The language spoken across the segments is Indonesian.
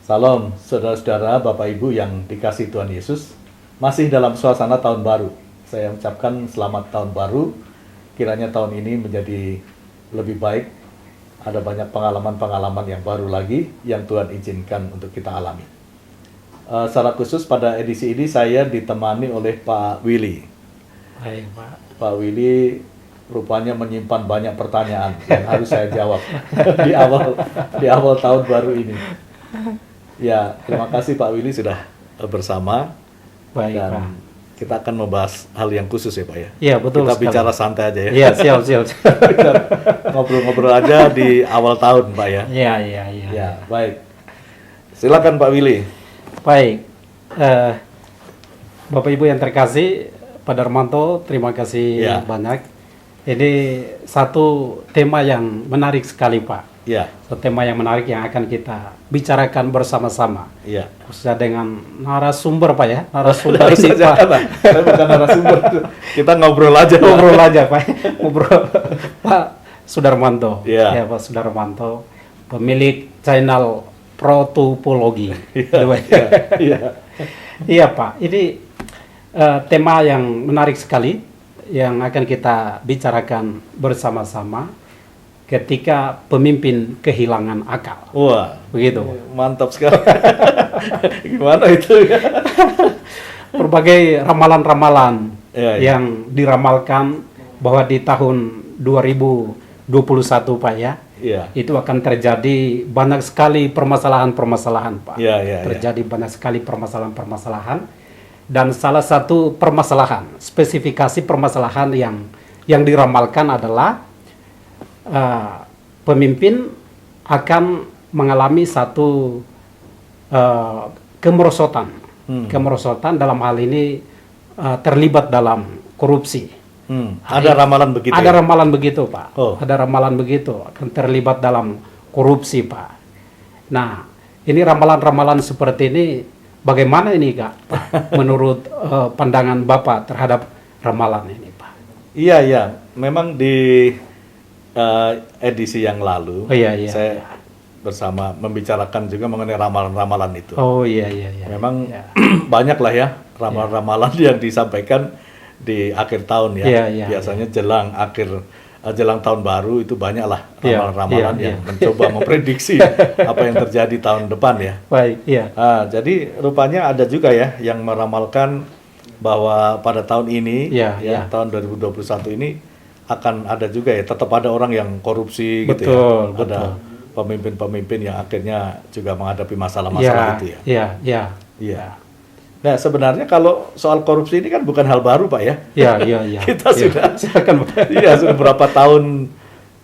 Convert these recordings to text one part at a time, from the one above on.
Salam saudara-saudara, Bapak Ibu yang dikasihi Tuhan Yesus. Masih dalam suasana tahun baru. Saya ucapkan selamat tahun baru. Kiranya tahun ini menjadi lebih baik. Ada banyak pengalaman-pengalaman yang baru lagi yang Tuhan izinkan untuk kita alami. Secara khusus pada edisi ini saya ditemani oleh Pak Willy. Baik, Pak. Pak Willy rupanya menyimpan banyak pertanyaan yang harus saya jawab di awal tahun baru ini. Ya, terima kasih Pak Willy sudah bersama. Baik, dan Pak. kita akan membahas hal yang khusus ya Pak ya. Iya, betul Kita sekali. bicara santai aja ya. Iya, siap. Kita ngobrol-ngobrol aja di awal tahun Pak ya. Iya. Ya, baik. Silakan Pak Willy. Baik. Bapak Ibu yang terkasih, Pak Darmanto, terima kasih Ya. banyak. Ini satu tema yang menarik sekali, Pak. Ya, Satu tema yang menarik yang akan kita bicarakan bersama-sama. ya. Khususnya dengan narasumber, Pak ya. Narasumber Harus ini, saja, Pak. Pak. Saya bukan narasumber. Kita ngobrol aja. Pak. Ngobrol aja, Pak. Ngobrol. Pak Sudarmanto. Iya. Ya, Pak Sudarmanto. Pemilik channel Protopologi. Iya. Iya, Pak. Ini tema yang menarik sekali yang akan kita bicarakan bersama-sama ketika pemimpin kehilangan akal. Wah, Begitu. mantap sekali. Gimana itu? Berbagai ramalan-ramalan Ya, ya. yang diramalkan bahwa di tahun 2021, Pak ya, Iya. itu akan terjadi banyak sekali permasalahan-permasalahan, Pak. Iya. Terjadi banyak sekali permasalahan-permasalahan, dan salah satu permasalahan, spesifikasi permasalahan yang diramalkan adalah pemimpin akan mengalami satu kemerosotan. Kemerosotan dalam hal ini terlibat dalam korupsi. Ada ramalan begitu. Ada ya? ramalan begitu, Pak. Oh. Ada ramalan begitu, akan terlibat dalam korupsi, Pak. Nah, ini ramalan-ramalan seperti ini, bagaimana ini, Kak? Pak? Menurut pandangan Bapak terhadap ramalan ini, Pak? Iya. Memang di edisi yang lalu, Oh, iya. saya bersama membicarakan juga mengenai ramalan-ramalan itu. Oh, iya. Memang Iya. banyak lah ya ramalan-ramalan yang disampaikan di akhir tahun ya. Iya. Biasanya jelang tahun baru itu banyak lah Iya, ramalan-ramalan iya. yang mencoba memprediksi apa yang terjadi tahun depan ya. Baik, iya. Jadi rupanya ada juga ya yang meramalkan bahwa pada tahun ini, Iya. tahun 2021 ini akan ada juga ya, tetap ada orang yang korupsi gitu Betul, ya. Ada pemimpin-pemimpin yang akhirnya juga menghadapi masalah itu ya. Iya. Nah sebenarnya kalau soal korupsi ini kan bukan hal baru Pak ya. Iya. Kita sudah, silakan, Pak. iya sudah berapa tahun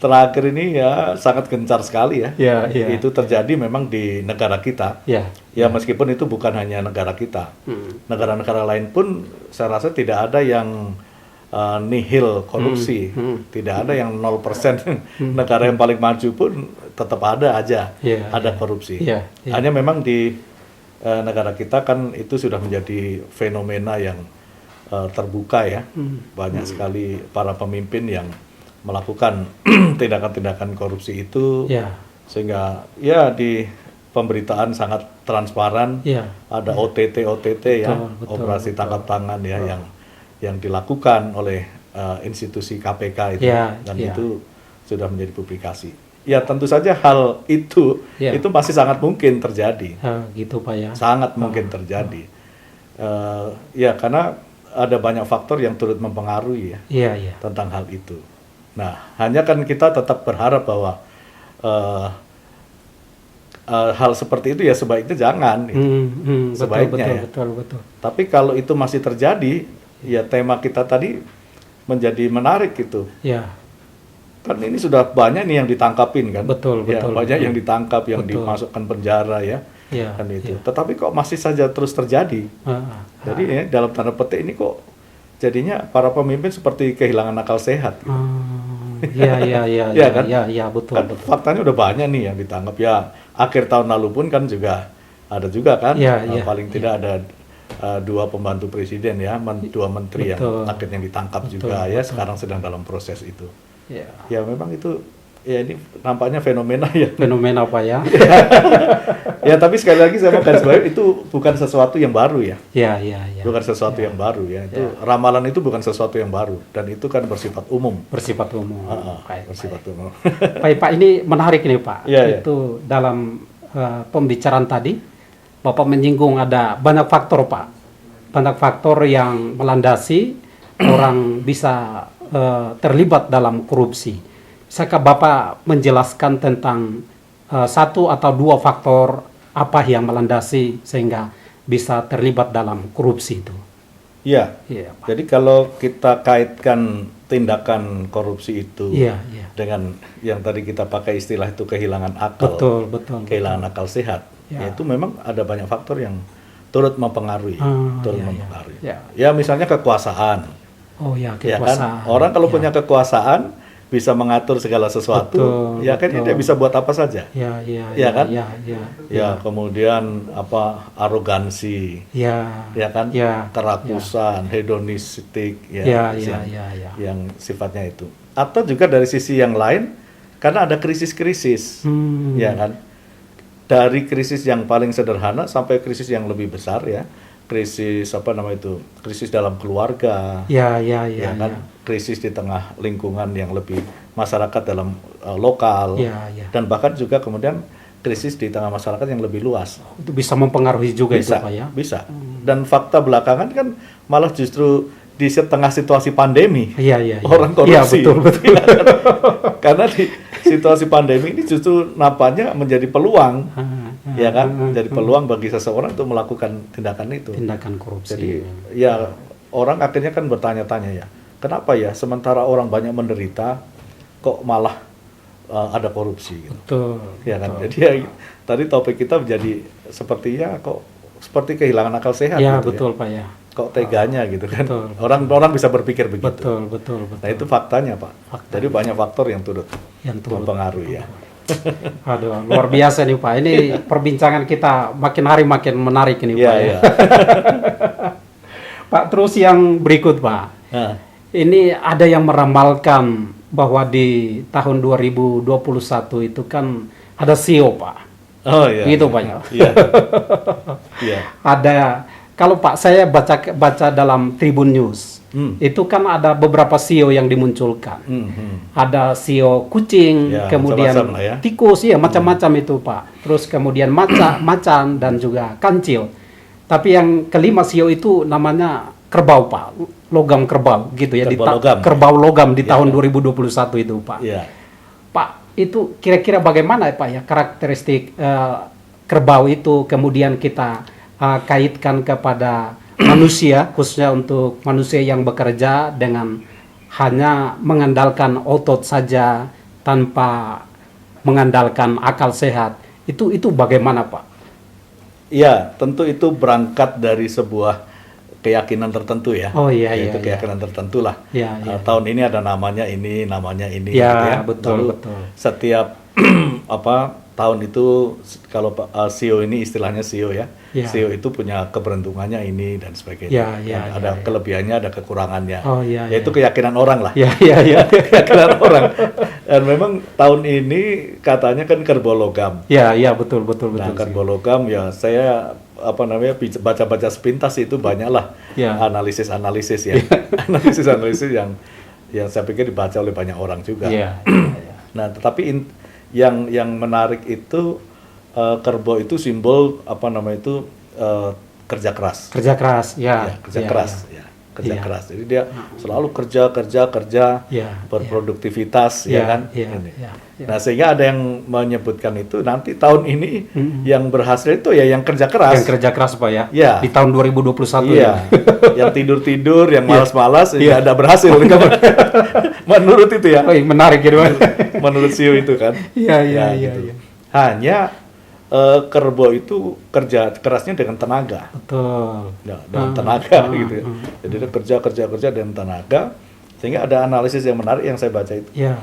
terakhir ini ya sangat gencar sekali ya. Iya. Itu terjadi memang di negara kita. Iya. Ya meskipun itu bukan hanya negara kita, negara-negara lain pun saya rasa tidak ada yang nihil korupsi, tidak ada yang 0%. Negara yang paling maju pun tetap ada aja, ada korupsi. Iya. Hanya memang di negara kita kan itu sudah menjadi fenomena yang terbuka ya, banyak sekali para pemimpin yang melakukan tindakan-tindakan korupsi itu, sehingga ya di pemberitaan sangat transparan, ada OTT ya, Betul, operasi tangkap tangan ya yang dilakukan oleh institusi KPK itu, dan itu sudah menjadi publikasi. Ya tentu saja hal itu masih sangat mungkin terjadi, Gitu, Pak ya. sangat mungkin terjadi. Ya karena ada banyak faktor yang turut mempengaruhi ya Iya. tentang hal itu. Nah hanya kan kita tetap berharap bahwa hal seperti itu ya sebaiknya jangan. Sebaiknya betul. Tapi kalau itu masih terjadi, ya tema kita tadi menjadi menarik gitu. Iya. Kan ini sudah banyak nih yang ditangkapin kan. Betul. Banyak yang ditangkap, yang Betul. dimasukkan penjara ya. Iya. Kan itu. Tetapi kok masih saja terus terjadi. Jadi ya, dalam tanda petik ini kok jadinya para pemimpin seperti kehilangan akal sehat. Gitu. Iya kan? Iya, betul. Faktanya udah banyak nih yang ditangkap ya. Akhir tahun lalu pun kan juga ada juga kan. Paling tidak ada 2 pembantu presiden ya, 2 menteri yang akhirnya ditangkap juga ya, sekarang sedang dalam proses itu. Ya memang itu Ya ini nampaknya fenomena ya. Fenomena Pak ya. Ya tapi sekali lagi saya mau garis bawahi itu bukan sesuatu yang baru ya. Ya, ya, ya. Bukan sesuatu yang baru ya. Itu ramalan itu bukan sesuatu yang baru dan itu kan bersifat umum. Bersifat umum. Baik, Bersifat baik. umum. Baik Pak, ini menarik nih Pak. Iya, Itu dalam pembicaraan tadi, Bapak menyinggung ada banyak faktor Pak. Banyak faktor yang melandasi orang bisa terlibat dalam korupsi. Bisakah Bapak menjelaskan tentang satu atau dua faktor apa yang melandasi sehingga bisa terlibat dalam korupsi itu? Iya. Iya, Pak. Jadi kalau kita kaitkan tindakan korupsi itu Iya, iya. dengan yang tadi kita pakai istilah itu kehilangan akal, Betul, betul. kehilangan akal sehat, Ya. itu memang ada banyak faktor yang turut mempengaruhi, turut Iya, iya. mempengaruhi. Ya. Ya misalnya kekuasaan, Oh ya, ya kekuasaan. kan? Orang kalau Ya. punya kekuasaan bisa mengatur segala sesuatu, Betul, ya kan betul. dia bisa buat apa saja. Ya, ya, Ya kan? Ya, ya, Ya kemudian apa arogansi, ya, ya kan, ya, kerakusan, hedonistik, ya, ya, yang, ya, ya. yang sifatnya itu. Atau juga dari sisi yang lain, karena ada krisis-krisis, ya kan. Dari krisis yang paling sederhana sampai krisis yang lebih besar ya, krisis apa nama itu, krisis dalam keluarga, Ya, ya, ya, ya kan, krisis di tengah lingkungan yang lebih masyarakat dalam lokal, Ya, ya. dan bahkan juga kemudian krisis di tengah masyarakat yang lebih luas. Itu bisa mempengaruhi juga Bisa, itu Pak ya. bisa. Dan fakta belakangan kan malah justru di tengah situasi pandemi Iya, iya, iya. orang Iya, korupsi. betul, betul. Ya kan? Karena di situasi pandemi ini justru nampaknya menjadi peluang, ya kan, jadi peluang bagi seseorang untuk melakukan tindakan itu. Tindakan korupsi. Jadi ya orang akhirnya kan bertanya-tanya ya, kenapa ya sementara orang banyak menderita kok malah ada korupsi gitu. Betul. Ya kan. Jadi ya tadi topik kita menjadi sepertinya kok seperti kehilangan akal sehat Ya, gitu betul ya. Pak ya. Kok teganya gitu kan. Betul. Orang bisa berpikir begitu. Betul, betul, betul. Nah, itu faktanya, Pak. Jadi banyak faktor yang turut Yang turut mempengaruhi ya. Aduh, luar biasa nih Pak. Ini perbincangan kita makin hari makin menarik ini Iya, Pak ya. iya. Pak, terus yang berikut Pak. Nah, Ini ada yang meramalkan bahwa di tahun 2021 itu kan ada CEO Pak. oh iya. Gitu Pak ya. Iya. Iya. Ada, kalau Pak saya baca dalam Tribun News, itu kan ada beberapa CEO yang dimunculkan. Ada CEO kucing, Ya, kemudian macam-macam lah ya. tikus, ya macam-macam itu Pak. Terus kemudian macan dan juga kancil. Tapi yang kelima CEO itu namanya kerbau Pak, logam kerbau gitu ya. Kerbau logam. Kerbau logam di Ya. tahun 2021 itu Pak. Iya. Pak, itu kira-kira bagaimana ya Pak ya karakteristik kerbau itu kemudian kita kaitkan kepada manusia, khususnya untuk manusia yang bekerja dengan hanya mengandalkan otot saja tanpa mengandalkan akal sehat. Itu bagaimana Pak? Iya, tentu itu berangkat dari sebuah keyakinan tertentu ya. Oh iya, Yaitu iya, keyakinan tertentu lah. Iya, iya. Tahun ini ada namanya ini Ya, gitu ya. betul, Lalu betul. setiap tahun itu kalau CEO ini istilahnya CEO ya. Ya. CEO itu punya keberuntungannya ini dan sebagainya. Ya, ya, Dan ya, ada ya. kelebihannya, ada kekurangannya. Oh iya, Yaitu iya. keyakinan orang lah. Ya, ya, ya. Keyakinan orang. Dan memang tahun ini katanya kan kerbau logam. Ya, ya, betul, betul, Nah, betul. kerbau logam ya saya baca-baca sepintas itu banyaklah Ya. analisis-analisis ya. Analisis-analisis yang saya pikir dibaca oleh banyak orang juga. Iya. Nah, tetapi yang menarik itu kerbau itu simbol kerja keras. Kerja keras, ya. Ya, kerja Ya, keras ya. ya. Kerja Iya. keras. Jadi dia selalu kerja, Iya, berproduktivitas Iya, ya kan. iya, Ini. iya, iya. Nah, sehingga ada yang menyebutkan itu nanti tahun ini yang berhasil itu ya yang kerja keras. Yang kerja keras Pak ya. Iya. Di tahun 2021 Iya. ya. Yang tidur-tidur, yang malas-malas, Iya. nggak ada berhasil. Menurut itu ya. Oh, menarik gitu Pak. Menurut CEO itu kan. Iya, iya, Ya, iya, gitu. iya. Hanya kerbau itu kerja kerasnya dengan tenaga. Betul. Ya, dengan tenaga gitu ya. Jadi dia kerja dengan tenaga, sehingga ada analisis yang menarik yang saya baca itu. Iya.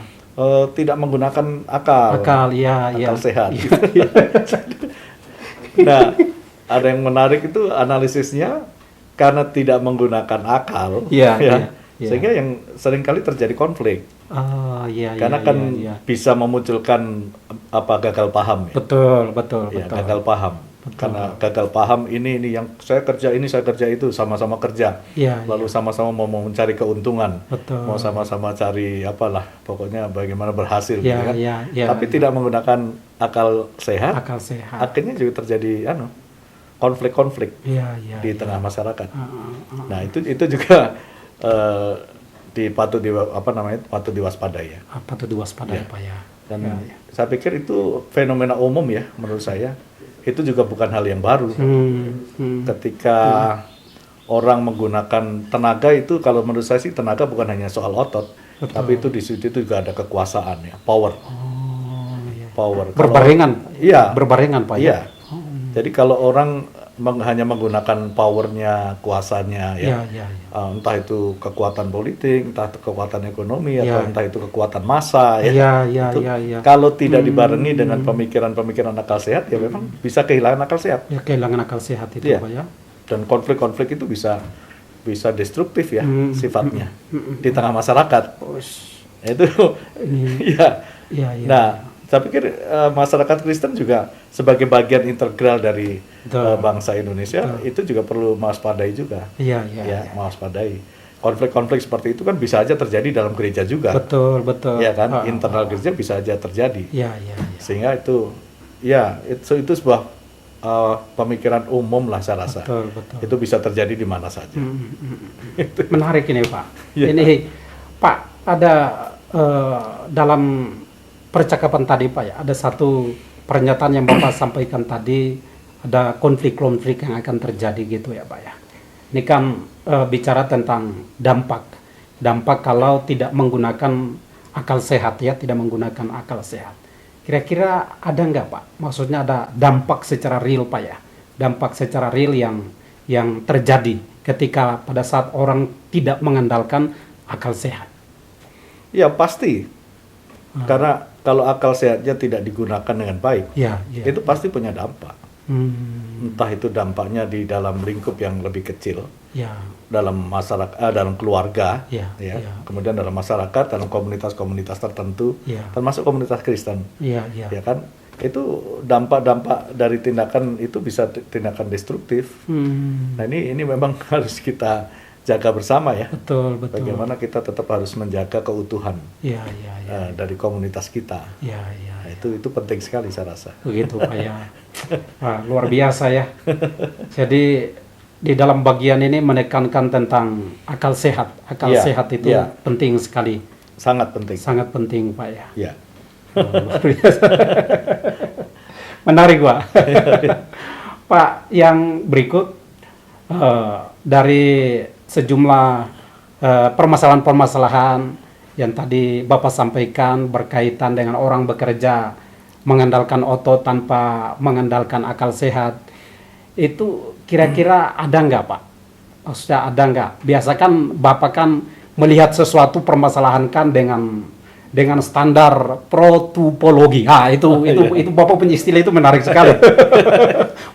Tidak menggunakan akal. Akal, ya, ya. Akal sehat. Iya. Nah, ada yang menarik itu analisisnya karena tidak menggunakan akal, Iya, ya, iya. iya. Sehingga yang seringkali terjadi konflik. Iya, Karena iya, kan iya. bisa memunculkan gagal paham ya. Betul, betul, Ya, betul. gagal paham. Karena gagal paham ini yang saya kerja ini, saya kerja itu, sama-sama kerja. Iya, Lalu sama-sama mau mencari keuntungan. betul. Mau sama-sama cari apalah, pokoknya bagaimana berhasil gitu Iya, kan. iya, iya. Tapi tidak menggunakan akal sehat, Akal sehat. akhirnya juga terjadi konflik-konflik Iya, iya. di tengah masyarakat. Ah, ah, ah. Nah, itu juga patut diwaspadai ya. Apa tuh diwaspadai Pak ya? Dan Iya, iya. saya pikir itu fenomena umum ya menurut saya. Itu juga bukan hal yang baru. Ketika orang menggunakan tenaga itu, kalau menurut saya sih tenaga bukan hanya soal otot, tapi itu di situ juga ada kekuasaan ya, power. Oh, iya. Power. Berbarengan. Iya. Berbarengan Pak ya. Iya. Jadi kalau orang hanya menggunakan powernya, kuasanya ya, Iya, iya, iya. entah itu kekuatan politik, entah itu kekuatan ekonomi, Iya. atau entah itu kekuatan massa ya. Iya, iya, Itu iya, iya. kalau tidak dibarengi dengan pemikiran-pemikiran akal sehat, ya memang bisa kehilangan akal sehat. Ya kehilangan akal sehat itu Iya. Pak ya. Dan konflik-konflik itu bisa destruktif ya sifatnya di tengah masyarakat. Itu ya. Iya, iya. Nah, saya pikir masyarakat Kristen juga sebagai bagian integral dari Betul. bangsa Indonesia itu juga perlu mewaspadai juga. Iya, iya. Ya, mewaspadai. Konflik-konflik seperti itu kan bisa aja terjadi dalam gereja juga. Betul, betul. Ya kan, internal gereja bisa aja terjadi. Iya, iya, iya. Sehingga itu sebuah pemikiran umum lah saya rasa. Betul, betul. Itu bisa terjadi di mana saja. Menarik ini Pak. Iya. Ini Pak, ada dalam percakapan tadi Pak ya, ada satu pernyataan yang Bapak sampaikan tadi, ada konflik-konflik yang akan terjadi gitu ya Pak ya. Ini kan bicara tentang dampak kalau tidak menggunakan akal sehat ya, tidak menggunakan akal sehat. Kira-kira ada nggak Pak? Maksudnya ada dampak secara real Pak ya, dampak secara real yang terjadi ketika pada saat orang tidak mengandalkan akal sehat. Ya pasti. Karena kalau akal sehatnya tidak digunakan dengan baik, Ya, ya. itu pasti punya dampak. Hmm, Entah itu dampaknya di dalam lingkup yang lebih kecil, ya, dalam masyarakat, dalam keluarga, Ya, ya. ya. Kemudian dalam masyarakat, dalam komunitas-komunitas tertentu, Ya. termasuk komunitas Kristen, ya, ya. ya kan? Itu dampak-dampak dari tindakan itu bisa tindakan destruktif. Hmm, Nah ini memang harus kita jaga bersama ya. betul, betul. Bagaimana kita tetap harus menjaga keutuhan Ya, ya, ya. dari komunitas kita. Ya, ya. Nah, itu penting sekali saya rasa. Begitu Pak ya. Wah, luar biasa ya. Jadi di dalam bagian ini menekankan tentang akal sehat. Akal Iya, sehat itu iya. penting sekali. Sangat penting. Sangat penting Pak ya. Ya. Oh, luar biasa. Menarik Pak. Pak, yang berikut dari sejumlah permasalahan-permasalahan yang tadi Bapak sampaikan berkaitan dengan orang bekerja mengandalkan otot tanpa mengandalkan akal sehat, itu kira-kira ada nggak Pak? Maksudnya ada nggak? Biasa kan Bapak kan melihat sesuatu permasalahan kan dengan standar protopologi. Ah, itu Bapak punya istilah itu menarik sekali.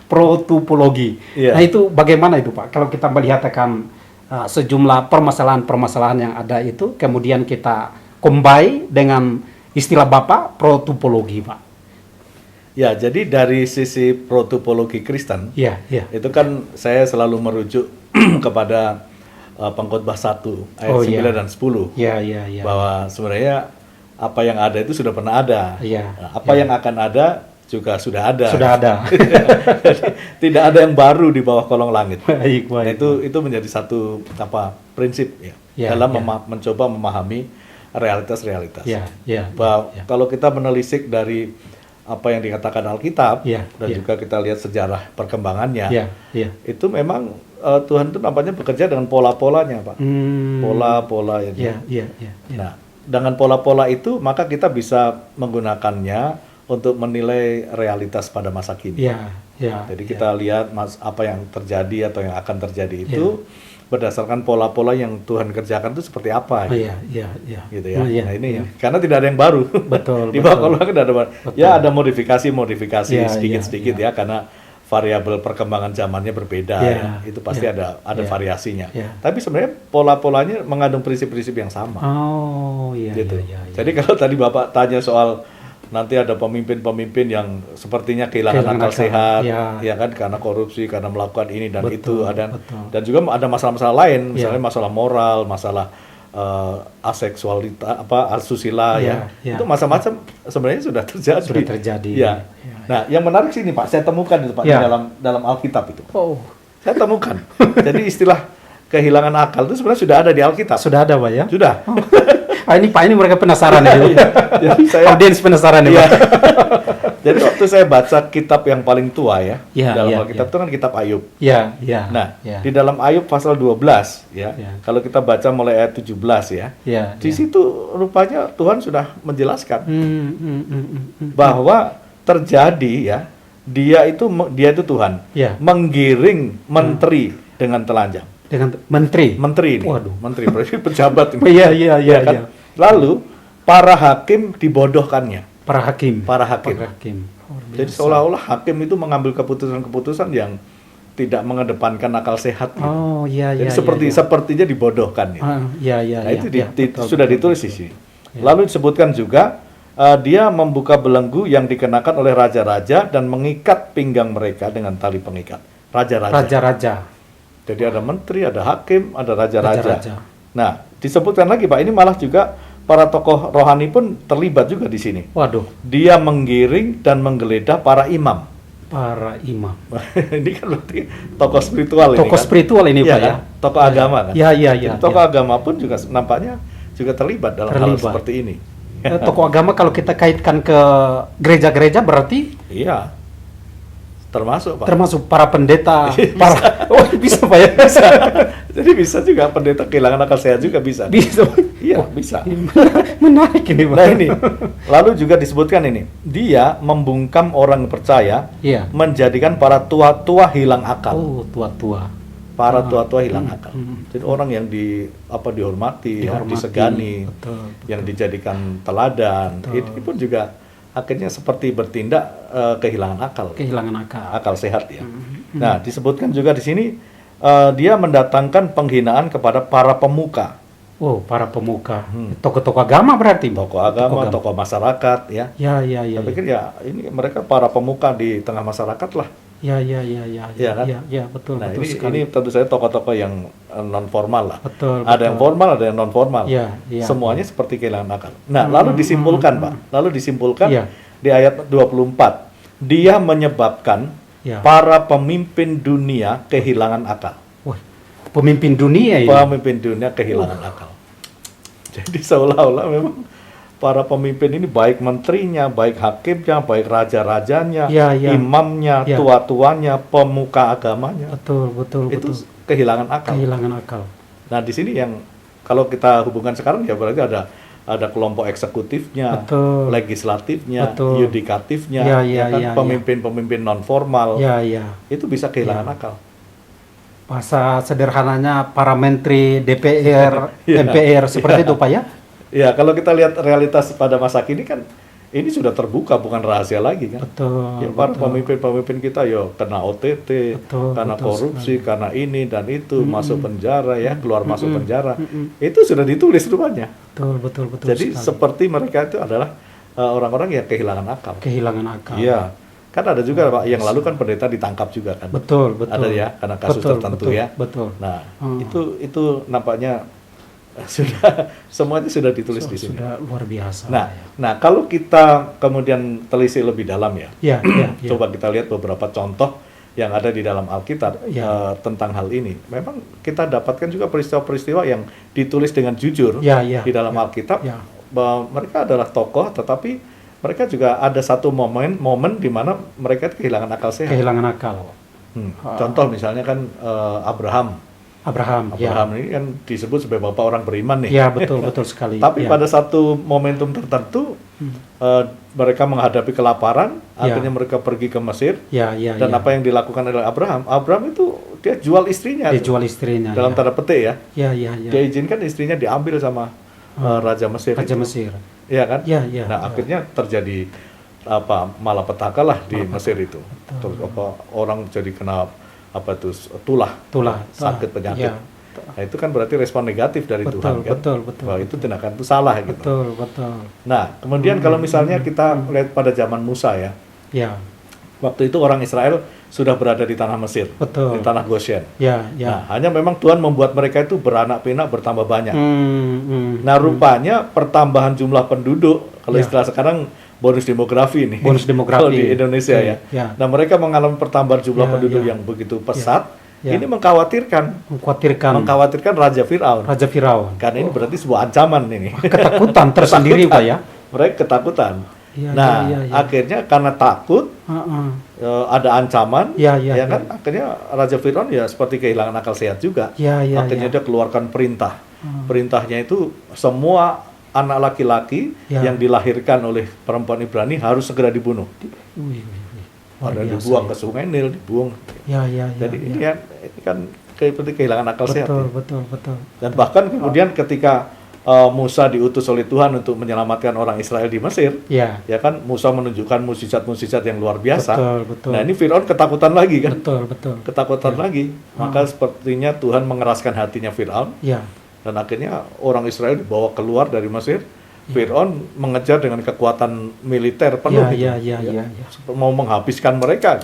Protopologi. Iya. Nah, itu bagaimana itu Pak? Kalau kita melihat akan sejumlah permasalahan-permasalahan yang ada itu, kemudian kita combine dengan istilah Bapak protopologi, Pak. Ya, jadi dari sisi protopologi Kristen, Iya, iya. itu kan saya selalu merujuk kepada Pengkhotbah 1 ayat Oh, 9 iya. dan 10. Iya, iya, iya. Bahwa sebenarnya apa yang ada itu sudah pernah ada. Iya, Nah, apa yang akan ada juga sudah ada. Sudah ada. Jadi, tidak ada yang baru di bawah kolong langit. Baik, Nah, baik. itu menjadi satu prinsip ya, Ya, dalam ya. mencoba memahami realitas-realitas. Iya, iya. Bahwa iya. kalau kita menelisik dari apa yang dikatakan Alkitab Ya, dan ya. juga kita lihat sejarah perkembangannya, Iya, iya. itu memang Tuhan itu nampaknya bekerja dengan pola-polanya, Pak. Hmm. Pola-pola yang Iya, iya, iya. iya. Nah, dengan pola-pola itu maka kita bisa menggunakannya untuk menilai realitas pada masa kini. Iya, iya. Jadi kita lihat apa yang terjadi atau yang akan terjadi itu berdasarkan pola-pola yang Tuhan kerjakan itu seperti apa. Oh, iya, iya, iya. Gitu ya. Oh, iya, Nah ini iya. karena tidak ada yang baru. Betul, Di bawah betul. kolong kan ada Betul. ya ada modifikasi Iya, sedikit-sedikit iya, ya karena variabel perkembangan zamannya berbeda Ya, ya. Itu pasti ya, ada ya, variasinya. ya. Tapi sebenarnya pola-polanya mengandung prinsip-prinsip yang sama. Oh, iya, Gitu. iya, iya. Jadi kalau tadi Bapak tanya soal nanti ada pemimpin-pemimpin yang sepertinya kehilangan akal sehat, ya kan, karena korupsi, karena melakukan ini dan itu, dan juga ada masalah-masalah lain, misalnya masalah moral, masalah aseksualitas, asusila, ya. Itu macam-macam sebenarnya sudah terjadi. Sudah terjadi. Ya. Nah, yang menarik sini Pak, saya temukan itu Pak di dalam Alkitab itu. Oh, saya temukan. Jadi istilah kehilangan akal itu sebenarnya sudah ada di Alkitab. Sudah ada, Pak ya? Sudah. Oh. Ini Pak, ini mereka penasaran ya. Jadi audiens penasaran ya, Pak. Jadi waktu saya baca kitab yang paling tua ya, dalam Alkitab itu kan kitab Ayub. Iya. Nah, di dalam Ayub pasal 12 ya, kalau kita baca mulai ayat 17 ya, di situ rupanya Tuhan sudah menjelaskan bahwa terjadi ya, dia itu Tuhan menggiring menteri dengan telanjang. Dengan menteri ini. Waduh, menteri berarti pejabat ini. Iya. Kan? Lalu para hakim dibodohkannya. Para hakim. Jadi seolah-olah hakim itu mengambil keputusan-keputusan yang tidak mengedepankan akal sehat. Gitu. Oh, iya. Jadi sepertinya dibodohkan. Gitu. Nah, itu sudah ditulis di sini. Lalu disebutkan juga dia membuka belenggu yang dikenakan oleh raja-raja dan mengikat pinggang mereka dengan tali pengikat. Raja-raja. Jadi ada menteri, ada hakim, ada raja-raja. Nah, disebutkan lagi Pak, ini malah juga para tokoh rohani pun terlibat juga di sini. Waduh. Dia menggiring dan menggeledah para imam. Ini kan berarti tokoh spiritual ini. Tokoh spiritual ini Pak ya. Tokoh agama kan. Iya. Tokoh agama pun juga nampaknya juga terlibat dalam hal seperti ini. Tokoh agama kalau kita kaitkan ke gereja-gereja berarti? Iya. Termasuk Pak. Termasuk para pendeta, bisa Pak ya? Bisa. Jadi bisa juga pendeta kehilangan akal sehat juga bisa. Iya, bisa. Menarik ini Pak. Nah ini, lalu juga disebutkan ini, dia membungkam orang percaya, menjadikan para tua-tua hilang akal. Oh, tua-tua. Para tua-tua hilang akal. Jadi orang yang dihormati, disegani, yang dijadikan teladan, ini pun juga akhirnya seperti bertindak kehilangan akal sehat ya. Nah, disebutkan juga di sini dia mendatangkan penghinaan kepada para pemuka. Oh, para pemuka. Tokoh-tokoh agama berarti. Tokoh agama, tokoh masyarakat ya. Iya. Saya pikir ya ini mereka para pemuka di tengah masyarakat lah. Iya kan? Iya, betul. Nah, betul ini tentu saja tokoh-tokoh yang non formal lah. Betul. Ada yang formal, ada yang non formal. Iya. Semuanya seperti kehilangan akal. Nah, lalu disimpulkan, Pak. Di ayat 24, dia menyebabkan para pemimpin dunia kehilangan akal. Wah, pemimpin dunia ini. Pemimpin dunia kehilangan akal. Jadi seolah-olah memang para pemimpin ini baik menterinya, baik hakimnya, baik raja-rajanya, imamnya, tua-tuanya, pemuka agamanya. Betul. Itu kehilangan akal. Nah, di sini yang kalau kita hubungkan sekarang ya berarti ada kelompok eksekutifnya, legislatifnya, yudikatifnya, pemimpin-pemimpin non formal. Itu bisa kehilangan akal. Bahasa sederhananya para menteri, DPR, MPR seperti itu Pak ya? Ya, kalau kita lihat realitas pada masa kini kan ini sudah terbuka, bukan rahasia lagi kan. Para pemimpin-pemimpin kita kena OTT, karena korupsi, karena ini dan itu, masuk penjara keluar masuk penjara. Itu sudah ditulis rupanya. Betul. Jadi seperti mereka itu adalah orang-orang yang kehilangan akal. Iya. Kan ada juga Pak, yang lalu kan pendeta ditangkap juga kan. Betul. Ada ya, karena kasus tertentu ya. Betul. Nah, itu nampaknya semuanya sudah ditulis di sini. Sudah luar biasa. Nah, kalau kita kemudian telisik lebih dalam ya. Coba kita lihat beberapa contoh yang ada di dalam Alkitab tentang hal ini. Memang kita dapatkan juga peristiwa-peristiwa yang ditulis dengan jujur di dalam Alkitab. Bahwa mereka adalah tokoh, tetapi mereka juga ada satu momen di mana mereka kehilangan akal sehat. Contoh misalnya kan Abraham ini kan disebut sebagai bapak orang beriman nih. Iya, betul sekali. Tapi pada satu momentum tertentu mereka menghadapi kelaparan, akhirnya mereka pergi ke Mesir. Dan apa yang dilakukan oleh Abraham? Abraham itu dia jual istrinya. Dalam tanda petik ya. Dia izinkan istrinya diambil sama Raja Mesir. Raja Mesir. Iya kan? Nah, akhirnya terjadi malapetaka lah di Mesir itu. Terus orang jadi kena tulah sakit penyakit. Ya. Nah, itu kan berarti respon negatif dari Tuhan kan. Betul. Bahwa itu tindakan itu salah gitu. Betul. Nah, kemudian kalau misalnya kita lihat pada zaman Musa ya. Ya. Waktu itu orang Israel sudah berada di tanah Mesir, Betul. di tanah Goshen. Ya. Nah, hanya memang Tuhan membuat mereka itu beranak pinak bertambah banyak. Nah, rupanya pertambahan jumlah penduduk, kalau istilah sekarang bonus demografi nih. Bonus demografi. Kalau di Indonesia ya. Nah, mereka mengalami pertambahan jumlah penduduk yang begitu pesat. Ini mengkhawatirkan Raja Firaun. Karena ini berarti sebuah ancaman ini. Ketakutan tersendiri Pak ya. Mereka ketakutan. Akhirnya karena takut, ada ancaman, kan? Akhirnya Raja Firaun ya seperti kehilangan akal sehat juga. Akhirnya dia keluarkan perintah. Perintahnya itu semua anak laki-laki yang dilahirkan oleh perempuan Ibrani harus segera dibunuh. Ada dibuang ke Sungai Nil, dibuang. Jadi ini kan seperti kehilangan akal sehat. Betul. Dan bahkan kemudian ketika Musa diutus oleh Tuhan untuk menyelamatkan orang Israel di Mesir, ya kan Musa menunjukkan mukjizat-mukjizat yang luar biasa. Betul. Nah ini Firaun ketakutan lagi kan? Betul. Ketakutan lagi. Maka sepertinya Tuhan mengeraskan hatinya Firaun. Dan akhirnya orang Israel dibawa keluar dari Mesir. Firaun mengejar dengan kekuatan militer penuh, mau menghabiskan mereka.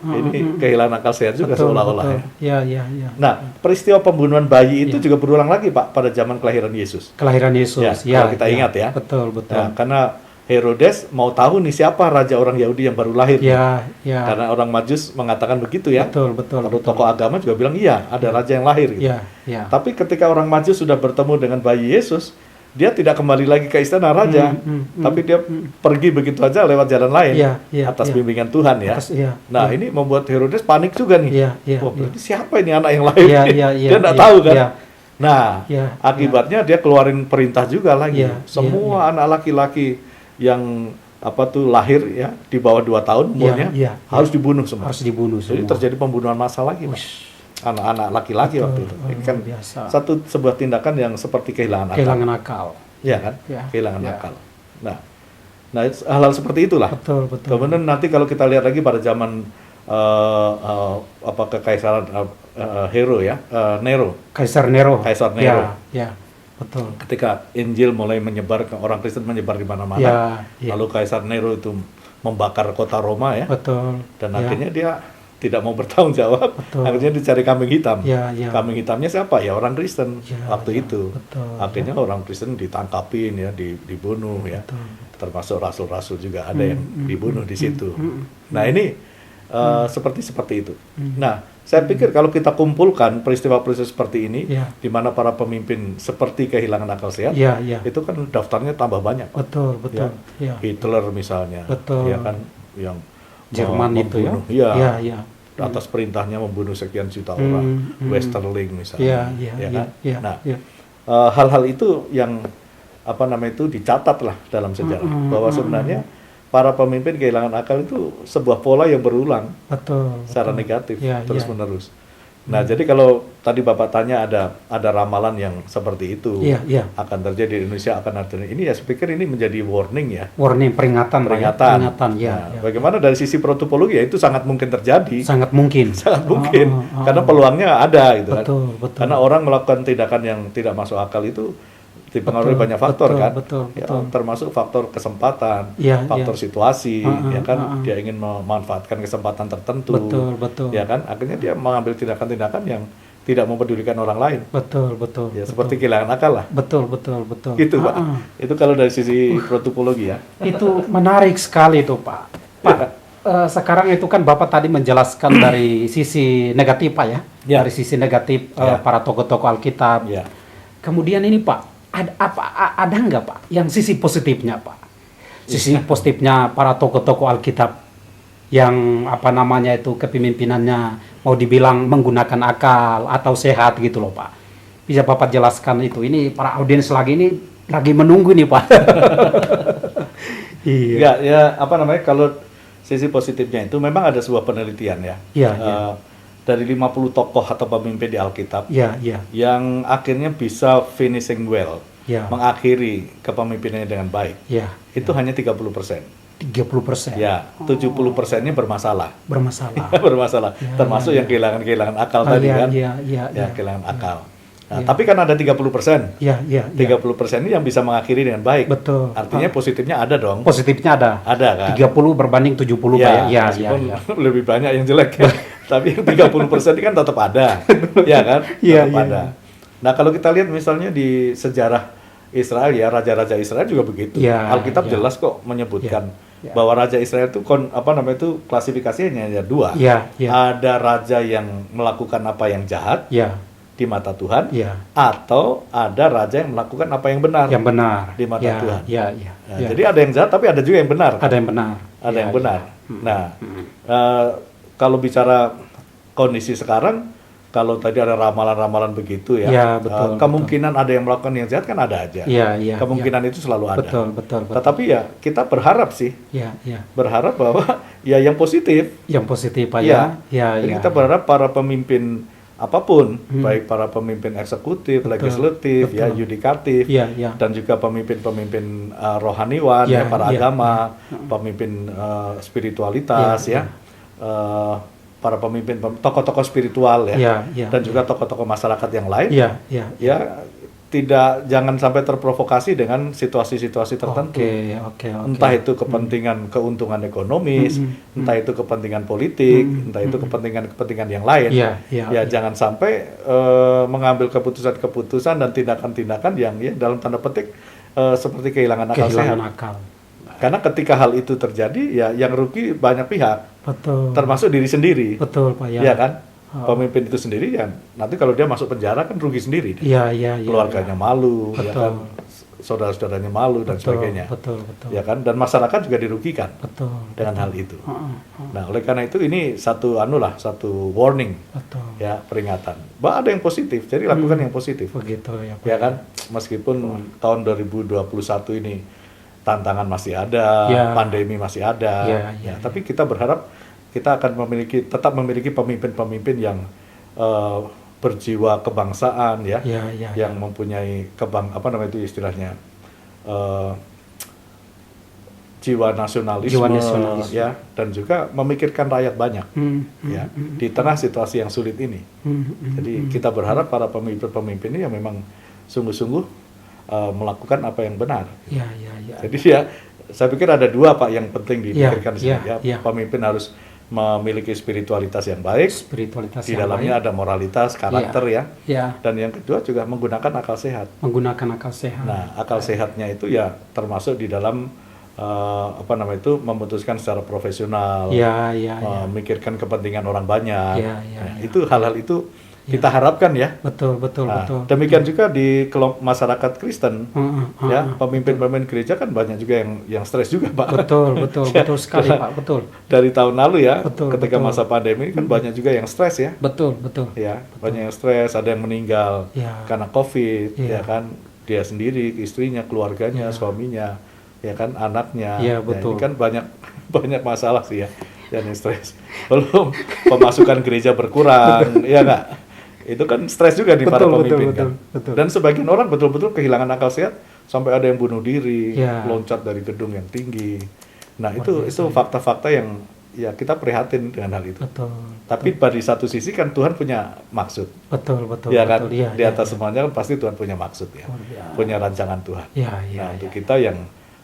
Ini kehilangan akal sehat juga seolah-olah. Nah, peristiwa pembunuhan bayi itu juga berulang lagi Pak pada zaman kelahiran Yesus. Kalau kita ingat ya. Betul. Nah, karena Herodes mau tahu nih siapa raja orang Yahudi yang baru lahir. Karena orang Majus mengatakan begitu ya. Betul. Lalu tokoh agama juga bilang iya, ada raja yang lahir. Gitu. Tapi ketika orang Majus sudah bertemu dengan bayi Yesus, dia tidak kembali lagi ke istana raja, tapi dia pergi begitu aja lewat jalan lain atas bimbingan Tuhan ya. Ini membuat Herodes panik juga nih. Wah, berarti siapa ini anak yang lahir? Dia tidak tahu kan. Akibatnya dia keluarin perintah juga lagi. Semua anak laki-laki yang lahir ya di bawah 2 tahun umurnya harus dibunuh semua. Jadi terjadi pembunuhan massal lagi. Anak-anak laki-laki waktu itu. Ini kan sebuah tindakan yang seperti kehilangan akal. Iya kan? Kehilangan akal. Nah, hal-hal seperti itulah. Betul. Kemudian nanti kalau kita lihat lagi pada zaman kekaisaran Nero. Kaisar Nero. Betul. Ketika Injil mulai menyebar, orang Kristen menyebar di mana-mana. Lalu Kaisar Nero itu membakar kota Roma ya. Betul. Dan akhirnya dia tidak mau bertanggung jawab, akhirnya dicari kambing hitam. Kambing hitamnya siapa? Ya orang Kristen waktu itu. Akhirnya orang Kristen ditangkapin ya, dibunuh ya. Termasuk rasul-rasul juga ada yang dibunuh di situ. Nah ini seperti itu. Nah saya pikir kalau kita kumpulkan peristiwa-peristiwa seperti ini, di mana para pemimpin seperti kehilangan akal sehat, itu kan daftarnya tambah banyak. Betul. Hitler misalnya, ya kan yang Jerman itu atas perintahnya membunuh sekian juta orang, Westerling misalnya, hal-hal itu yang dicatat lah dalam sejarah bahwa sebenarnya para pemimpin kehilangan akal itu sebuah pola yang berulang secara negatif terus menerus. Nah, jadi kalau tadi Bapak tanya ada ramalan yang seperti itu akan terjadi di Indonesia, akan ada ini ya, saya pikir ini menjadi warning ya. Warning, peringatan. Bagaimana dari sisi protopologi ya itu sangat mungkin terjadi. Sangat mungkin. Karena peluangnya ada gitu kan. Betul. Karena orang melakukan tindakan yang tidak masuk akal itu dipengaruhi banyak faktor kan. Termasuk faktor kesempatan, faktor situasi, ya kan, dia ingin memanfaatkan kesempatan tertentu, ya kan, akhirnya dia mengambil tindakan-tindakan yang tidak mempedulikan orang lain. Ya seperti kehilangan akal lah. Betul. Gitu Pak. Itu kalau dari sisi protopologi ya. Itu menarik sekali tuh Pak. Sekarang itu kan Bapak tadi menjelaskan dari sisi negatif Pak ya. Dari sisi negatif para tokoh-tokoh Alkitab. Kemudian ini Pak, ada nggak Pak yang sisi positifnya Pak? Sisi positifnya para tokoh-tokoh Alkitab yang kepemimpinannya mau dibilang menggunakan akal atau sehat gitu loh Pak. Bisa Bapak jelaskan itu? Ini para audiens lagi menunggu nih Pak. Kalau sisi positifnya itu memang ada sebuah penelitian ya. Dari 50 tokoh atau pemimpin di Alkitab yang akhirnya bisa finishing well, mengakhiri kepemimpinannya dengan baik, itu hanya 30%. 30%. Ya, 70%-nya bermasalah. Bermasalah. Bermasalah. Ya, Termasuk ya, yang kehilangan akal Ah, tadi ya, kan. ya, ya, Ya, ya. kehilangan akal. Nah, Ya. tapi kan ada 30%. Ya, ya, ya. 30% ini yang bisa mengakhiri dengan baik. Betul. Artinya positifnya ada dong. Positifnya ada. Ada kan? 30 berbanding 70 Pak ya. Ya, ya, meskipun ya. lebih banyak yang jelek ya. Tapi yang 30% ini kan tetap ada. Ya kan? Iya, Tetap iya, ada. Nah, kalau kita lihat misalnya di sejarah Israel ya, raja-raja Israel juga begitu. Ya, Alkitab ya. jelas kok menyebutkan Ya. bahwa raja Israel itu klasifikasinya hanya dua. Ya, ya. Ada raja yang melakukan apa yang jahat Ya, di mata Tuhan, ya. atau ada raja yang melakukan apa yang benar. Yang benar. Di mata Ya, Tuhan. Ya, ya. Nah, Ya. jadi ada yang jahat tapi ada juga yang benar. Ada yang benar. Ada Ya, yang benar. ya. Nah, kalau bicara kondisi sekarang, kalau tadi ada ramalan-ramalan begitu ya, Ya, betul, kemungkinan ada yang melakukan yang jahat kan ada aja. Ya, ya. Kemungkinan itu selalu ada. Betul, betul, betul. Tetapi ya kita berharap sih, Ya, ya. berharap bahwa ya yang positif. Yang positif Pak Ya. ya. Ya, Jadi ya. kita berharap para pemimpin apapun, baik para pemimpin eksekutif, Betul, legislatif, betul. ya yudikatif, Ya, ya. dan juga pemimpin-pemimpin rohaniwan, Ya, ya, para ya, agama, pemimpin spiritualitas, Ya, para pemimpin tokoh-tokoh spiritual ya, Ya, ya, dan juga tokoh-tokoh masyarakat yang lain, Ya, ya. ya jangan sampai terprovokasi dengan situasi-situasi tertentu. Oke, oke, oke. Entah itu kepentingan keuntungan ekonomis, entah itu kepentingan politik, entah itu kepentingan yang lain. Iya, iya, Ya, iya. jangan sampai mengambil keputusan-keputusan dan tindakan-tindakan yang ya dalam tanda petik seperti kehilangan akal sehat. Kehilangan akal. Karena ketika hal itu terjadi, ya yang rugi banyak pihak, Betul. termasuk diri sendiri. Betul Pak ya. Ya kan? Pemimpin itu sendiri ya, nanti kalau dia masuk penjara kan rugi sendiri. Iya, iya, iya. Keluarganya malu, ya Betul. kan? Saudara-saudaranya malu dan Betul, sebagainya. betul, betul. Ya kan? Dan masyarakat juga dirugikan Betul. dengan hal itu. Heeh, Nah, oleh karena itu ini satu warning, betul. ya, peringatan. Bahwa ada yang positif, jadi lakukan yang positif. Begitu ya Pak. Ya kan? Meskipun tahun 2021 ini tantangan masih ada, Ya. pandemi masih ada, Ya, ya, tapi kita berharap kita akan tetap memiliki pemimpin-pemimpin yang berjiwa kebangsaan, ya, Ya, ya. yang mempunyai itu istilahnya jiwa nasionalisme, Jiwa nasionalisme. ya, dan juga memikirkan rakyat banyak, ya, di tengah situasi yang sulit ini. Jadi kita berharap para pemimpin-pemimpin ini yang memang sungguh-sungguh melakukan apa yang benar. Ya, ya, ya. Jadi ya, saya pikir ada dua Pak yang penting dipikirkan di sini. ya, Ya, ya. Pemimpin harus memiliki spiritualitas yang baik, Spiritualitas di yang dalamnya baik. ada moralitas, karakter, ya. Ya, Dan yang kedua juga menggunakan akal sehat. menggunakan akal sehat. Nah, akal sehatnya itu ya termasuk di dalam memutuskan secara profesional, Ya, ya, ya. memikirkan kepentingan orang banyak. Ya, ya, Nah, ya. itu hal-hal itu kita harapkan ya. Betul, betul, Nah, betul. demikian juga di masyarakat Kristen, Heeh, heeh. ya, pemimpin-pemimpin gereja kan banyak juga yang stres juga, Pak. Betul, betul, Ya, betul sekali Pak, betul. Dari tahun lalu ya, Betul, ketika betul. masa pandemi kan banyak juga yang stres ya. Betul, betul. Ya, banyak yang stres, ada yang meninggal Ya. karena COVID, Ya. ya kan, dia sendiri, istrinya, keluarganya, suaminya, ya kan, anaknya. Ya, Ya, betul. ini kan banyak banyak masalah sih ya, yang stres. Belum pemasukan gereja berkurang, ya nggak? Itu kan stres juga di para Betul, pemimpin betul, kan. betul. Dan sebagian orang betul-betul kehilangan akal sehat sampai ada yang bunuh diri, Ya. loncat dari gedung yang tinggi. Nah, itu fakta-fakta yang ya kita prihatin dengan hal itu. Betul. Tapi pada satu sisi kan Tuhan punya maksud. Betul, betul. Ya kan, betul. Iya, di atas iya, semuanya kan pasti Tuhan punya maksud ya, Luar biasa. punya rancangan Tuhan. iya. Iya, Nah, iya. untuk kita yang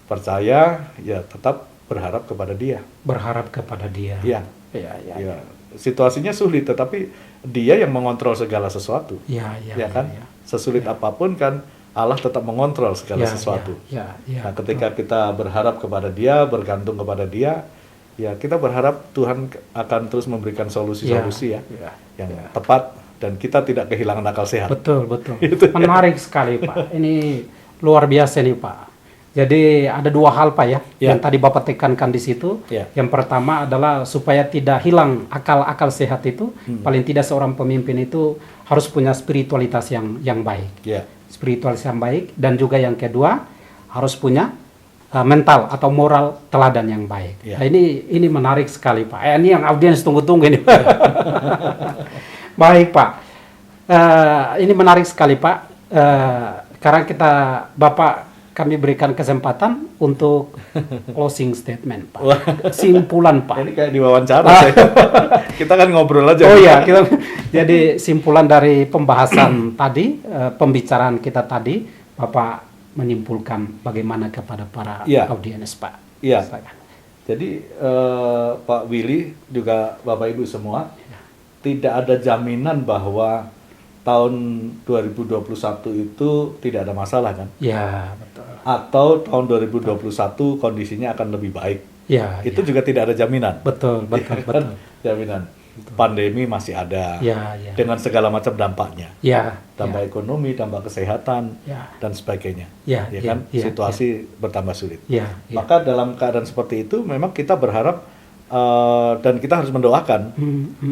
percaya, ya tetap berharap kepada Dia. Berharap kepada Dia. Iya, Iya, iya. ya. Situasinya sulit, tetapi Dia yang mengontrol segala sesuatu. Iya, iya. Ya kan, iya. sesulit apapun kan Allah tetap mengontrol segala Iya, sesuatu. Iya, iya. Nah, ketika kita berharap kepada Dia, bergantung kepada Dia, ya kita berharap Tuhan akan terus memberikan solusi-solusi ya, Iya, yang tepat, dan kita tidak kehilangan akal sehat. Betul, betul. Itu ya. Menarik sekali, Pak. Ini luar biasa nih, Pak. Jadi ada dua hal, Pak ya, Ya. yang tadi Bapak tekankan di situ. Ya. Yang pertama adalah supaya tidak hilang akal-akal sehat itu, paling tidak seorang pemimpin itu harus punya spiritualitas yang baik. Ya, Spiritualitas yang baik, dan juga yang kedua harus punya mental atau moral teladan yang baik. Ya. Nah, ini menarik sekali, Pak. Ini yang audiens tunggu-tunggu ini. Baik, Pak. Ini menarik sekali, Pak. Sekarang Bapak kami berikan kesempatan untuk closing statement, Pak. Simpulan, Pak. Ini kayak diwawancara saya. Kita kan ngobrol aja. Oh iya, jadi simpulan dari pembahasan tadi, pembicaraan kita tadi, Bapak menyimpulkan bagaimana kepada para Iya. audiens, Pak. Iya. Silakan. Jadi Pak Willy juga Bapak Ibu semua, tidak ada jaminan bahwa tahun 2021 itu tidak ada masalah kan? Ya, betul. Atau tahun 2021 kondisinya akan lebih baik. Ya, Itu juga tidak ada jaminan. betul, betul, Ya kan? betul. Jaminan. Pandemi masih ada. Ya, ya. Dengan segala macam dampaknya. Ya, Dampak ekonomi, dampak kesehatan, Ya. dan sebagainya. Ya, Ya ya, kan? ya, Situasi bertambah sulit. ya, ya. Maka dalam keadaan seperti itu memang kita berharap dan kita harus mendoakan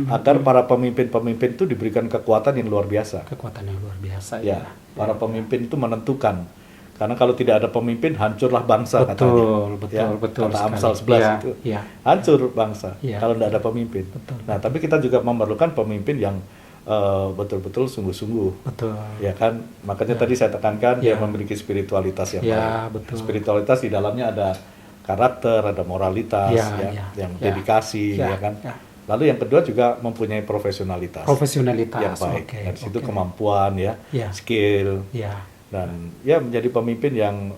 agar para pemimpin-pemimpin itu diberikan kekuatan yang luar biasa. Kekuatan yang luar biasa. Ya, para pemimpin itu menentukan. Karena kalau tidak ada pemimpin, hancurlah bangsa Betul, katanya. betul, Ya, betul kata sekali. Amsal 11 Ya, itu. ya. Hancur bangsa Ya. kalau tidak ada pemimpin. Betul. Nah, tapi kita juga memerlukan pemimpin yang betul-betul sungguh-sungguh. Betul. Ya kan, makanya tadi saya tekankan dia Ya. memiliki spiritualitas yang Ya, baik. betul. Spiritualitas di dalamnya ada karakter, ada moralitas, Ya, ya, ya, yang ya. dedikasi, Ya, ya kan. ya. Lalu yang kedua juga mempunyai profesionalitas Profesionalitas. yang baik. Oke, Dari situ oke. kemampuan, ya, Ya. skill, Ya, dan ya menjadi pemimpin yang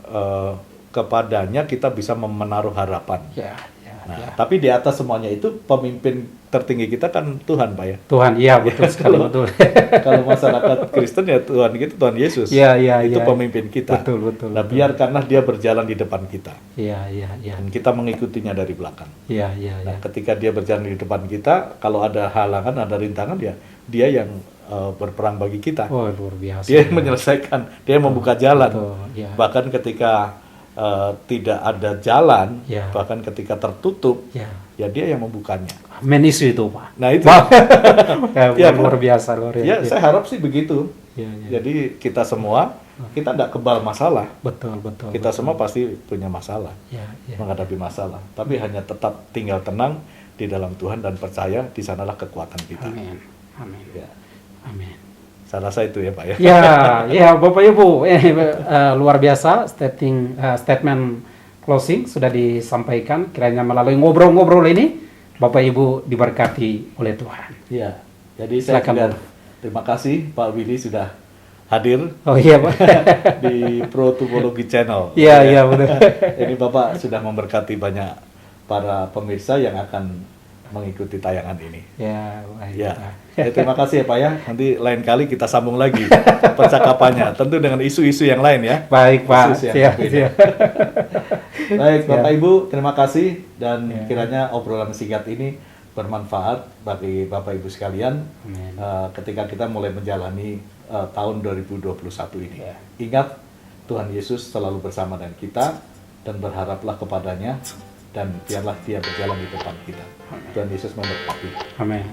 kepadanya kita bisa menaruh harapan. ya, ya, Nah, ya. tapi di atas semuanya itu pemimpin tertinggi kita kan Tuhan, Pak ya. Tuhan, iya betul sekali, Kalau- betul. Kalau masyarakat Kristen ya Tuhan kita, Tuhan Yesus. Iya, iya, Itu iya. pemimpin kita. Betul, betul, Nah, betul. biarkanlah dia berjalan di depan kita Iya, iya, iya. dan kita mengikutinya dari belakang. Iya, iya, iya. Nah, ketika dia berjalan di depan kita, kalau ada halangan, ada rintangan, ya dia yang berperang bagi kita. Oh, luar biasa. Dia yang menyelesaikan, dia yang membuka jalan. Betul, ya. Bahkan ketika tidak ada jalan, Ya. bahkan ketika tertutup, Ya. ya dia yang membukanya. Menisu itu, Pak. Nah, itu. Wah. Ya, luar biasa, luar biasa. Ya, saya harap sih begitu. Ya, ya. Jadi kita semua, kita tidak kebal masalah. Betul, betul. Kita betul. semua pasti punya masalah, Ya, ya. menghadapi masalah. Tapi hanya tetap tinggal tenang di dalam Tuhan dan percaya di sanalah kekuatan kita. Amin. Amin. Ya. Amin. Saya rasa itu ya Pak ya. Ya, ya Bapak Ibu, luar biasa statement closing sudah disampaikan. Kiranya melalui ngobrol-ngobrol ini Bapak Ibu diberkati oleh Tuhan. Ya. Jadi saya Silakan, juga Bu. terima kasih Pak Willy sudah hadir Oh iya, Pak. di Pro Tupologi Channel. Iya, Ya. iya betul. Ini Bapak sudah memberkati banyak para pemirsa yang akan mengikuti tayangan ini. Ya, baik. Ya, terima kasih ya Pak ya. Nanti lain kali kita sambung lagi percakapannya, tentu dengan isu-isu yang lain ya. Baik, Pak. Khusus yang Siap, berbeda. siap. Baik, Bapak Ya. Ibu, terima kasih dan Ya. kiranya obrolan singkat ini bermanfaat bagi Bapak Ibu sekalian Amin. ketika kita mulai menjalani tahun 2021 ini. Ya. Ingat, Tuhan Yesus selalu bersama dengan kita dan berharaplah kepadanya dan biarlah dia berjalan di depan kita. Tuhan Yesus memberkati. Amin.